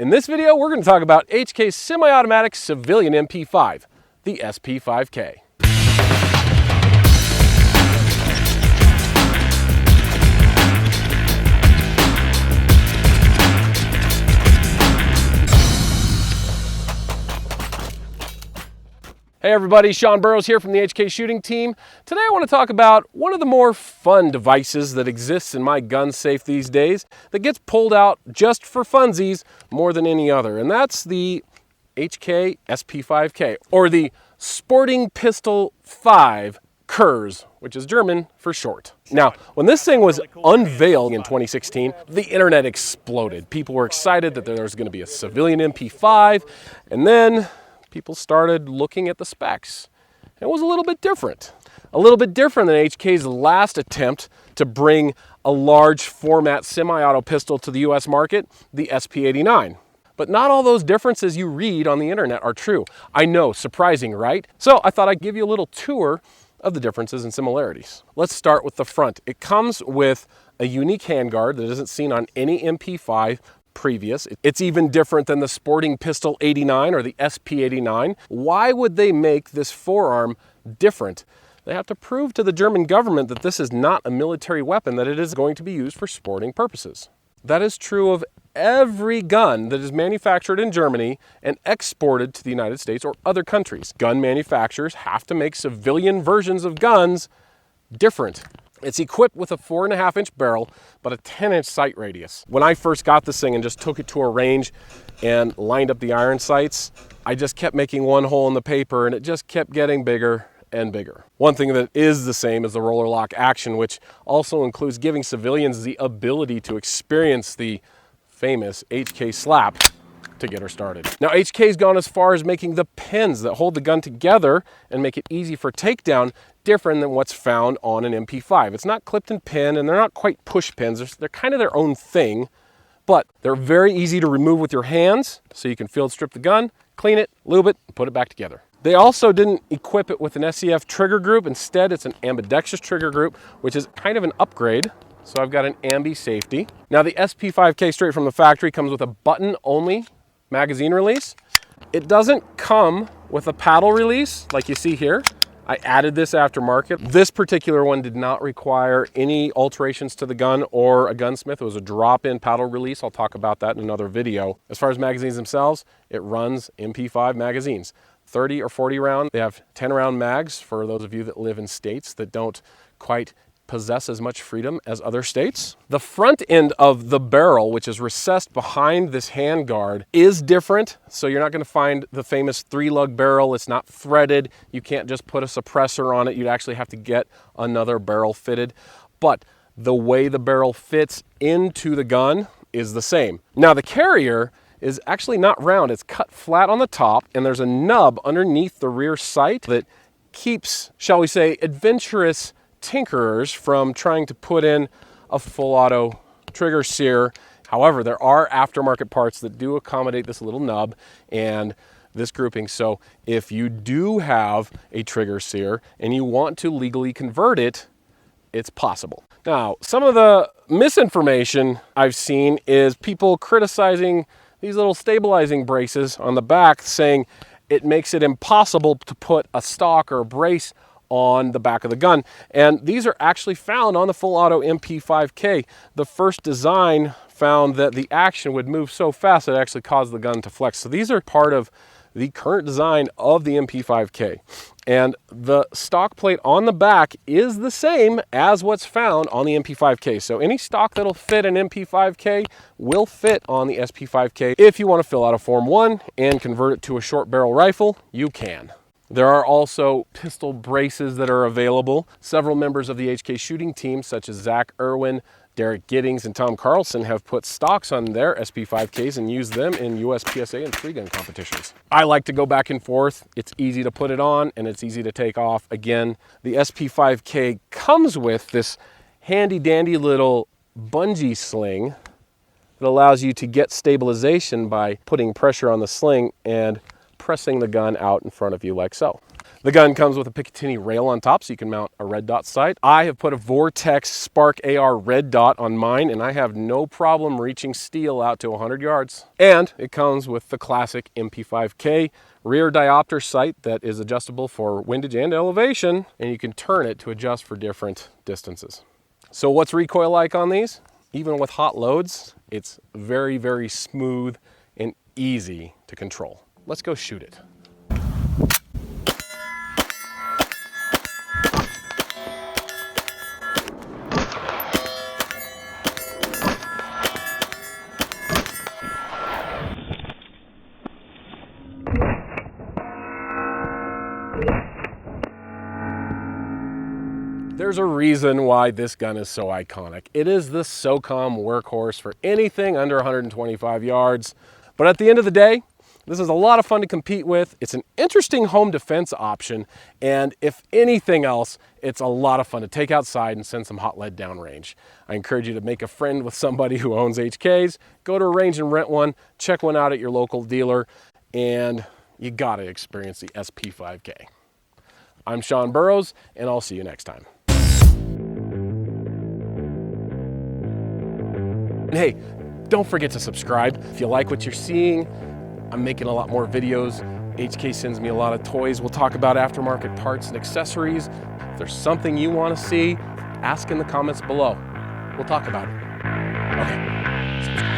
In this video, we're going to talk about HK's semi-automatic civilian MP5, the SP5K. Hey everybody, Sean Burrows here from the HK Shooting Team. Today I want to talk about one of the more fun devices that exists in my gun safe these days that gets pulled out just for funsies more than any other, and that's the HK SP5K, or the Sporting Pistol 5 Kurs, which is German for short. Now, when this thing was unveiled in 2016, the internet exploded. People were excited that there was going to be a civilian MP5, and then people started looking at the specs. It was a little bit different. A little bit different than HK's last attempt to bring a large format semi-auto pistol to the US market, the SP89. But not all those differences you read on the internet are true. I know, surprising, right? So I thought I'd give you a little tour of the differences and similarities. Let's start with the front. It comes with a unique handguard that isn't seen on any MP5 previous. It's even different than the Sporting Pistol 89 or the SP89. Why would they make this forearm different? They have to prove to the German government that this is not a military weapon, that it is going to be used for sporting purposes. That is true of every gun that is manufactured in Germany and exported to the United States or other countries. Gun manufacturers have to make civilian versions of guns different. It's equipped with a 4.5-inch barrel, but a 10-inch sight radius. When I first got this thing and just took it to a range and lined up the iron sights, I just kept making one hole in the paper and it just kept getting bigger and bigger. One thing that is the same is the roller lock action, which also includes giving civilians the ability to experience the famous HK slap to get her started. Now, HK's gone as far as making the pins that hold the gun together and make it easy for takedown different than what's found on an MP5. It's not clipped and pinned, and they're not quite push pins. They're kind of their own thing, but they're very easy to remove with your hands, so you can field strip the gun, clean it, lube it, and put it back together. They also didn't equip it with an SEF trigger group. Instead, it's an ambidextrous trigger group, which is kind of an upgrade. So I've got an ambi safety. Now, the SP5K straight from the factory comes with a button-only magazine release. It doesn't come with a paddle release like you see here. I added this aftermarket. This particular one did not require any alterations to the gun or a gunsmith. It was a drop-in paddle release. I'll talk about that in another video. As far as magazines themselves, it runs MP5 magazines. 30 or 40 round. They have 10 round mags for those of you that live in states that don't quite possess as much freedom as other states. The front end of the barrel, which is recessed behind this handguard, is different. So you're not going to find the famous 3-lug barrel. It's not threaded. You can't just put a suppressor on it. You'd actually have to get another barrel fitted. But the way the barrel fits into the gun is the same. Now, the carrier is actually not round. It's cut flat on the top, and there's a nub underneath the rear sight that keeps, shall we say, adventurous tinkerers from trying to put in a full auto trigger sear. However, there are aftermarket parts that do accommodate this little nub and this grouping. So if you do have a trigger sear and you want to legally convert it, it's possible. Now, some of the misinformation I've seen is people criticizing these little stabilizing braces on the back, saying it makes it impossible to put a stock or a brace on the back of the gun. And these are actually found on the full auto MP5K. The first design found that the action would move so fast that it actually caused the gun to flex. So these are part of the current design of the MP5K. And the stock plate on the back is the same as what's found on the MP5K. So any stock that'll fit an MP5K will fit on the SP5K. If you want to fill out a Form 1 and convert it to a short barrel rifle, you can. There are also pistol braces that are available. Several members of the HK Shooting Team, such as Zach Irwin, Derek Giddings, and Tom Carlson, have put stocks on their SP5Ks and used them in USPSA and free gun competitions. I like to go back and forth. It's easy to put it on and it's easy to take off. Again, the SP5K comes with this handy dandy little bungee sling that allows you to get stabilization by putting pressure on the sling and pressing the gun out in front of you like so. The gun comes with a Picatinny rail on top so you can mount a red dot sight. I have put a Vortex Spark AR red dot on mine and I have no problem reaching steel out to 100 yards. And it comes with the classic SP5K rear diopter sight that is adjustable for windage and elevation, and you can turn it to adjust for different distances. So what's recoil like on these? Even with hot loads, it's very, very smooth and easy to control. Let's go shoot it. There's a reason why this gun is so iconic. It is the SOCOM workhorse for anything under 125 yards. But at the end of the day, this is a lot of fun to compete with. It's an interesting home defense option. And if anything else, it's a lot of fun to take outside and send some hot lead downrange. I encourage you to make a friend with somebody who owns HKs. Go to a range and rent one. Check one out at your local dealer. And you gotta experience the SP5K. I'm Sean Burrows, and I'll see you next time. And hey, don't forget to subscribe. If you like what you're seeing, I'm making a lot more videos. HK sends me a lot of toys. We'll talk about aftermarket parts and accessories. If there's something you want to see, ask in the comments below. We'll talk about it. Okay, subscribe.